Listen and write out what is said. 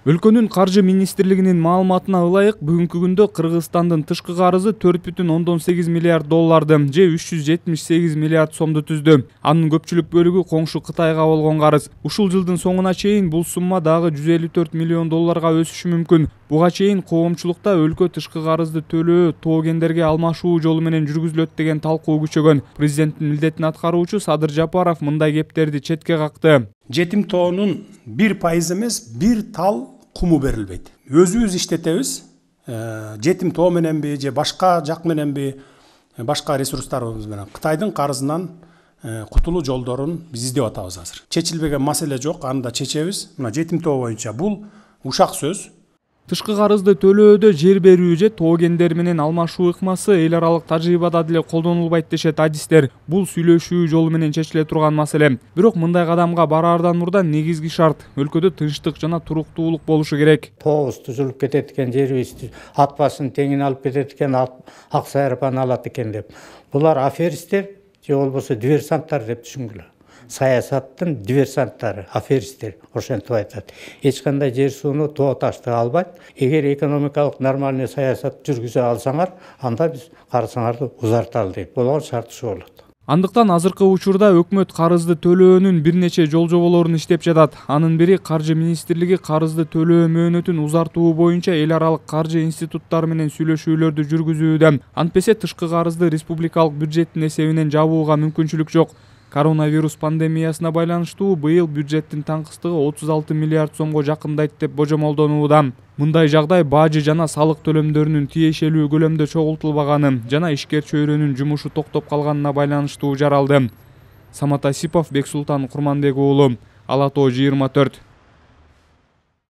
Өлкөнүн каржы министрлигинин маалыматына ылайык, бүгүнкү күндө Кыргызстандын тышкы карызы 4,8 миллиард долларды же 378 миллиард сомду түздү. Анын көпчүлүк бөлүгү коңшу Кытайга болгон карыз. Ушул жылдын соңуна чейин бул сумма дагы 154 миллион долларга өсүшү мүмкүн. Буга чейин коомчулукта өлкө тышкы карызды төлөө тоогендерге алмашуу жолу менен жүргүзүлөт деген талкуу күчөгөн. Президенттин милдетин аткаруучу Садыр Жапаров мындай кептерди четке какты. Жетим тоонун 1% эмес, бир тал куму берилбейт. Өзүбүз иштетебиз. Жетим тоо мененби же башка жак мененби, башка ресурстарыбыз менен Кытайдын карызынан кутулуу жолдорун биз издеп атабыз азыр. Чечилбеген маселе жок, аны да чечебиз. Мына жетим тоо боюнча бул ушак сөз. Тышкы карызды төлөөдө жер берүү же тоогендер менен алмашуу ыкмасы эл аралык тажрыйбада деле колдонулбайт дешет адистер. Бул сүйлөшүү жолу менен чечиле турган маселе. Бирок мындай кадамга бараардан мурда негизги шарт өлкөдө тынчтык жана туруктуулук болушу керек. Тообузду жулуп кетет экен, жерибизди атпасын теңин алып кетет экен, ак сайрапаны алат экен деп. Булар аферистер же болбосо диверсанттар деп түшүнгүлө. Саясаттын диверсанттары, аферистер ошентип айтат. Эч кандай жер сууну тоо ташты албайт. Эгер экономикалык нормальный саясат жүргүзө алсаңар, анда биз карызыңарды узарталы дейт. Болгон шарт ушу болот. Андыктан азыркы учурда өкмөт карызды төлөөнүн бир нече жол жоболорун иштеп жатат. Анын бири каржы министрлиги карызды төлөө мөөнөтүн узартуу боюнча эл аралык каржы институттары менен сүйлөшүүлөрдү жүргүзүүдө. Антпесе тышкы карызды республикалык бюджеттин эсебинен жабууга мүмкүнчүлүк жок. Коронавирус пандемиясына байланыштуу быйыл бюджеттин таңкыстыгы 36 миллиард сомго жакындайт деп божомолдонууда. Мындай жагдай бажы жана салык төлөмдөрүнүн тиешелүү көлөмдө чогултулбаганы жана ишкер чөйрөнүн жумушу токтоп калганына байланыштуу жаралды. Самат Асипов, Бексултан Курманбек уулу, Ала Тоо 24.